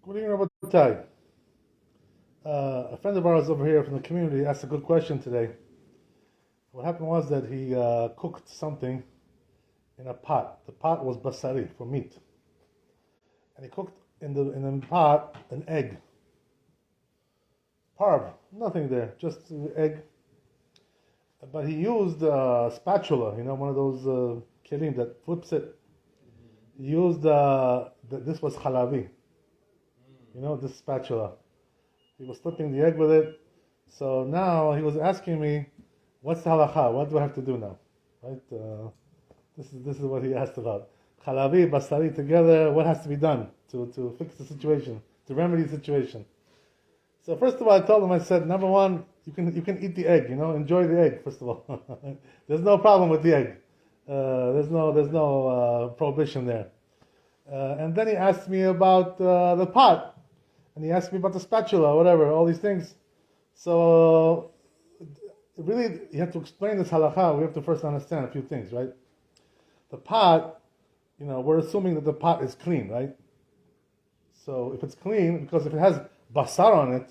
Good evening, Rabbi. A friend of ours over here from the community asked a good question today. What happened was that he cooked something in a pot. The pot was basari, for meat. And he cooked in the pot an egg. Parv, nothing there, just the egg. But he used a spatula, one of those kelim that flips it. He used, this was halavi. This spatula. He was flipping the egg with it. So now he was asking me, what's the halacha? What do I have to do now? Right? This is what he asked about. Halavi, basari together, what has to be done to fix the situation, to remedy the situation? So first of all, I told him, I said, number one, you can eat the egg, enjoy the egg, first of all. There's no problem with the egg. There's no prohibition there. And then he asked me about the pot. And he asked me about the spatula, whatever, all these things. So, really, you have to explain this halakha. We have to first understand a few things, right? The pot, we're assuming that the pot is clean, right? So, if it's clean, because if it has basar on it,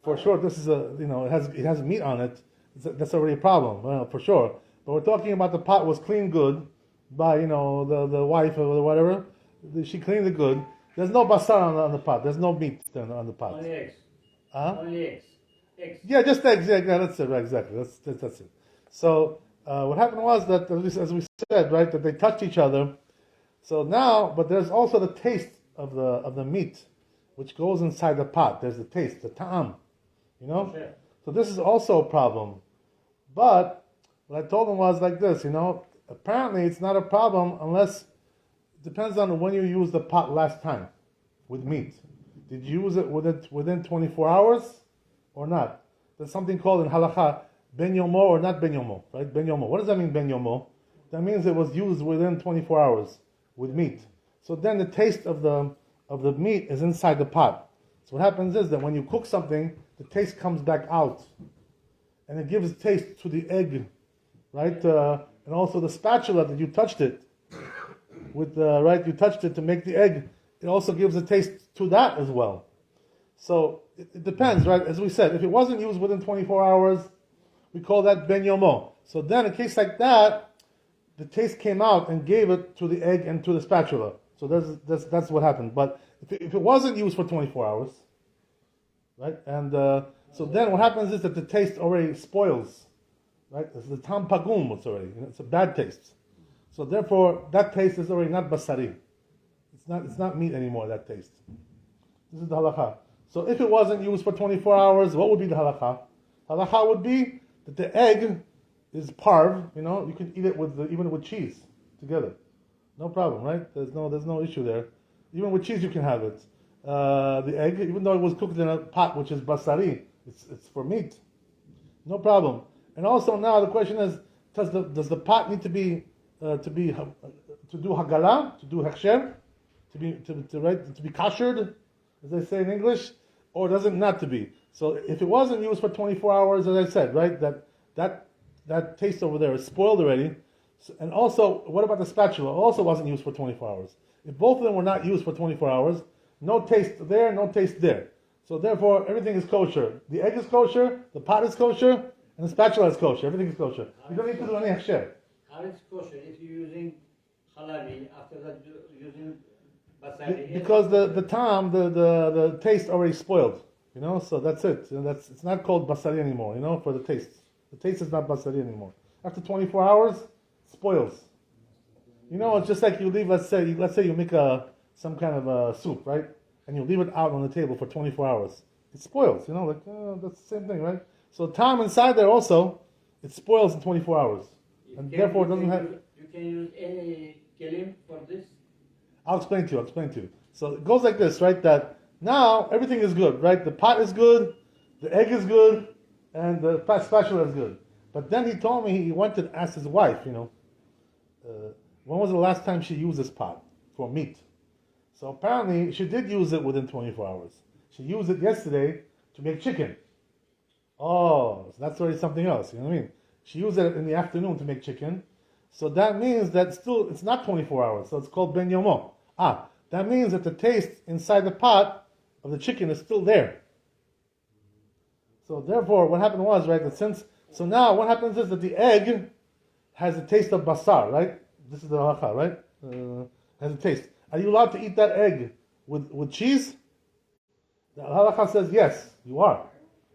for sure, this is it has meat on it. That's already a problem, for sure. But we're talking about the pot was cleaned good by, the wife or whatever. She cleaned it good. There's no basar on the pot. There's no meat on the pot. Only eggs. Only eggs. Eggs. Yeah, just eggs. Yeah, that's it. Right, exactly. That's it. So what happened was that, as we said, right, that they touched each other. So now, but there's also the taste of the meat, which goes inside the pot. There's the taste, the ta'am. Sure. So this is also a problem. But what I told him was like this. Apparently it's not a problem unless. Depends on when you used the pot last time with meat. Did you use it within 24 hours or not? There's something called in halakha ben yomo or not ben yomo, right? Ben yomo. What does that mean, ben yomo? That means it was used within 24 hours with meat. So then the taste of the meat is inside the pot. So what happens is that when you cook something, the taste comes back out, and it gives taste to the egg, right? And also the spatula that you touched it. You touched it to make the egg. It also gives a taste to that as well. So it depends, right? As we said, if it wasn't used within 24 hours, we call that ben yomo. So then, in a case like that, the taste came out and gave it to the egg and to the spatula. So that's what happened. But if it wasn't used for 24 hours, right? And so then what happens is that the taste already spoils, right? It's the tam pagum. It's a bad taste. So therefore, that taste is already not basari. It's not meat anymore, that taste. This is the halakha. So if it wasn't used for 24 hours, what would be the halakha? Halakha would be that the egg is parv, you can eat it even with cheese together. No problem, right? There's no issue there. Even with cheese you can have it. The egg, even though it was cooked in a pot which is basari, it's for meat. No problem. And also now the question is, does the pot need to do hagala, to do hechsher, to be kashered, as they say in English, or does it not to be? So if it wasn't used for 24 hours, as I said, right, that taste over there is spoiled already. And also, what about the spatula? Also wasn't used for 24 hours. If both of them were not used for 24 hours, no taste there, no taste there. So therefore, everything is kosher. The egg is kosher, the pot is kosher, and the spatula is kosher. Everything is kosher. You don't need to do any hechsher. How is kosher if you're using halavi, after that using basari? Because the taste already spoiled, so that's it. It's not called basari anymore, for the taste. The taste is not basari anymore. After 24 hours, it spoils. It's just like you leave, let's say you make some kind of a soup, right? And you leave it out on the table for 24 hours. It spoils, that's the same thing, right? So time inside there also, it spoils in 24 hours. And therefore it doesn't have... You can use any kelim for this? I'll explain to you. So it goes like this, right? That now everything is good, right? The pot is good, the egg is good, and the spatula is good. But then he told me he went to ask his wife, when was the last time she used this pot for meat? So apparently she did use it within 24 hours. She used it yesterday to make chicken. Oh, so that's already something else, you know what I mean? She used it in the afternoon to make chicken. So that means that still, it's not 24 hours. So it's called ben yomo. That means that the taste inside the pot of the chicken is still there. So therefore, what happened was, right, that so now what happens is that the egg has a taste of basar, right? This is the halacha, right? Has a taste. Are you allowed to eat that egg with cheese? The halacha says yes, you are.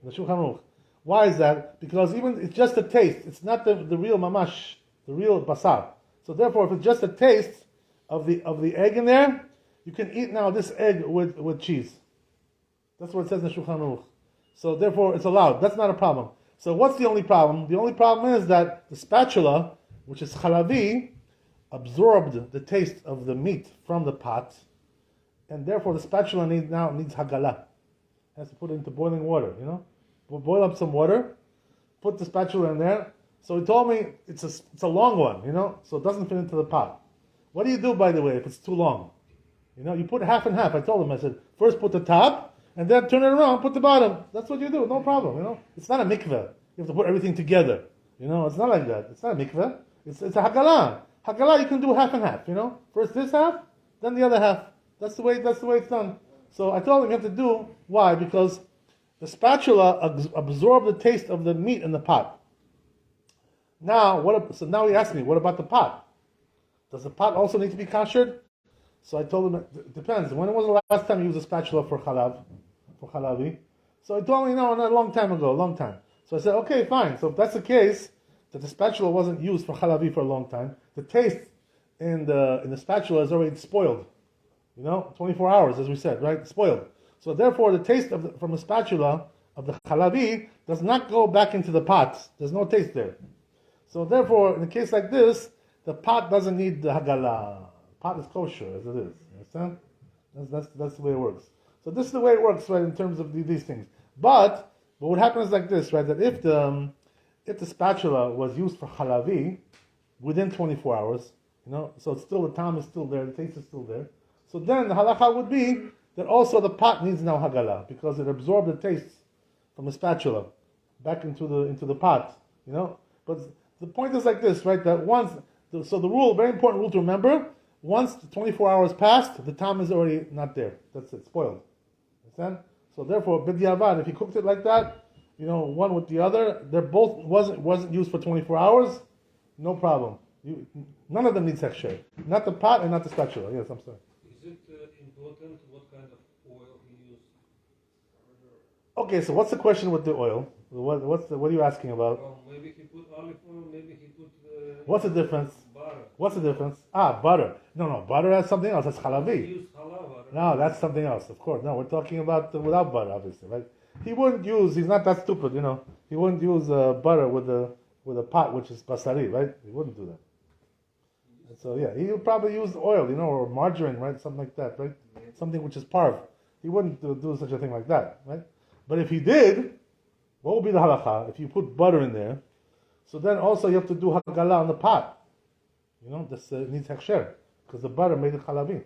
The Shulchan Aruch. Why is that? Because even it's just a taste. It's not the real mamash, the real basar. So therefore, if it's just a taste of the egg in there, you can eat now this egg with cheese. That's what it says in the Shulchan Aruch. So therefore, it's allowed. That's not a problem. So what's the only problem? The only problem is that the spatula, which is chalavi, absorbed the taste of the meat from the pot, and therefore the spatula needs hagalah. Has to put it into boiling water, We'll boil up some water, put the spatula in there. So he told me it's a long one, so it doesn't fit into the pot. What do you do, by the way, if it's too long? You put half and half. I told him, I said, first put the top, and then turn it around, put the bottom. That's what you do, no problem, It's not a mikveh. You have to put everything together. It's not like that. It's not a mikveh. It's a hagalah. Hagalah you can do half and half, First this half, then the other half. That's the way it's done. So I told him you have to do, why? Because the spatula absorbed the taste of the meat in the pot. Now, so now he asked me, what about the pot? Does the pot also need to be kashered? So I told him, it depends. When was the last time you used a spatula for chalavi? So he told me, no, not a long time ago, a long time. So I said, okay, fine. So if that's the case, that the spatula wasn't used for chalavi for a long time, the taste in the spatula is already spoiled. 24 hours, as we said, right? Spoiled. So therefore, the taste from the spatula of the chalavi does not go back into the pot. There's no taste there. So therefore, in a case like this, the pot doesn't need the hagalah. Pot is kosher as it is. You understand? That's the way it works. So this is the way it works, right, in terms of these things. But what happens is like this, right? That if the spatula was used for chalavi within 24 hours, so it's still, the time is still there, the taste is still there. So then the halacha would be that also the pot needs now hagalah because it absorbed the taste from the spatula back into the pot. But the point is like this, right? That so the rule, very important rule to remember. Once the 24 hours passed, the time is already not there. That's it, spoiled. Understand? So therefore, b'diavad, if you cooked it like that, one with the other, they're both wasn't used for 24 hours, no problem. None of them needs hechsher. Not the pot and not the spatula. Yes, I'm sorry. Is it important what kind of oil he used? Okay, so what's the question with the oil? What are you asking about? Well, maybe he put olive oil, maybe he put... What's the difference? Butter. What's the difference? Butter. No, butter has something else. That's He chalavi. used halava. No, that's something else, of course. No, we're talking about without butter, obviously, right? He's not that stupid, He wouldn't use butter with a pot, which is basari, right? He wouldn't do that. And so, yeah, he would probably use oil, or margarine, right? Something like that, right? Something which is parv. He wouldn't do such a thing like that, right? But if he did, what would be the halacha? If you put butter in there, so then also you have to do hagalah on the pot. This needs hechsher, because the butter made it chalavi.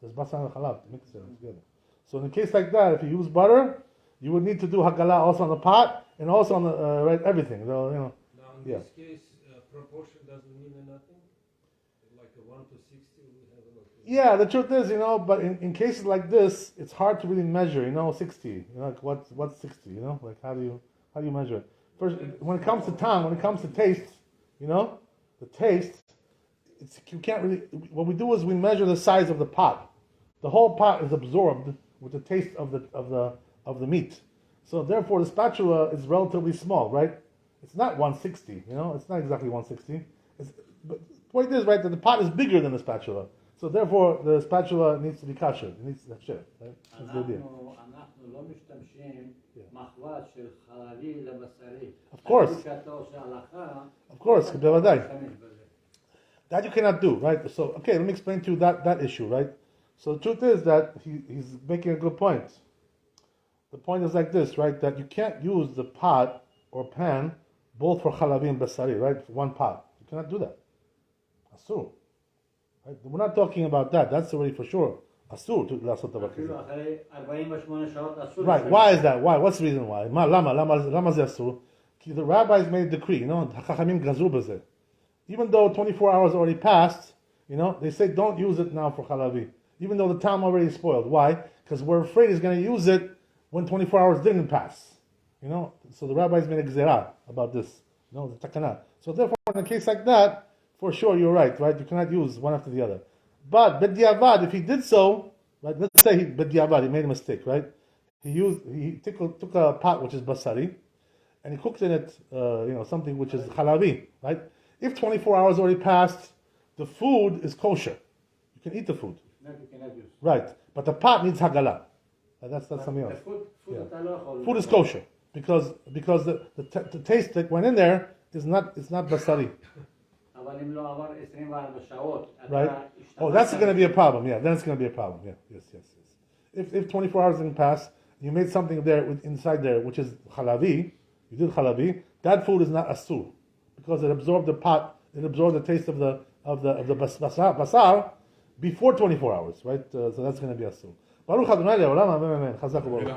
There's basar and chalav to mix it together. So in a case like that, if you use butter, you would need to do hagalah also on the pot, and also on the everything. Now in this case, proportion doesn't mean nothing? Like a 1 to 60, we have a lot. Yeah, the truth is, but in cases like this, it's hard to really measure, 60. Like what's 60, Like how do you measure it? First, when it comes to tongue, when it comes to taste, the taste, you can't really, what we do is we measure the size of the pot. The whole pot is absorbed with the taste of the meat. So therefore the spatula is relatively small, right? It's not 160, it's not exactly 160. But the point is, right, that the pot is bigger than the spatula. So therefore, the spatula needs to be kasher. It needs to have share, right? That's the idea. אנחנו לא משתמשים מחווה של חלבי לבשרי. Of course. שאתה עושה הלכה, Of course, בוודאי. משתמש בזה. That you cannot do, right? So, okay, let me explain to you that issue, right? So the truth is that he's making a good point. The point is like this, right? That you can't use the pot or pan both for chalavi and basari, right? For one pot. You cannot do that. Asur. Right? We're not talking about that. That's already for sure. Asur to לעשות דבר כזה. אפילו אחרי 48 שעות אסור. Right. Why is that? Why? What's the reason why? למה זה אסור? Because the rabbis made a decree, החכמים גזרו בזה. Even though 24 hours already passed, they say don't use it now for chalavi. Even though the time already spoiled. Why? because we're afraid he's going to use it when 24 hours didn't pass. So the rabbis made a gzerah about this. The takana. So therefore, in a case like that, for sure you're right? You cannot use one after the other. But b'diavad, if he did so, right? Let's say b'diavad, he made a mistake, right? He took a pot which is basari, and he cooked in it, something which is halavi, right? If 24 hours already passed, the food is kosher. You can eat the food. No, you cannot use. Right, but the pot needs hagala. That's something else. Food is kosher because the taste that went in there is not basari. Right? Oh, that's going to be a problem. Yeah, then it's going to be a problem. Yeah, yes. If 24 hours didn't pass, you made something there inside there which is halavi. You did halavi. That food is not asur because it absorbed the pot. It absorbed the taste of the basar before 24 hours. Right? So that's going to be asur. Baruch Adonai le'olam amen. Chazak u'baruch.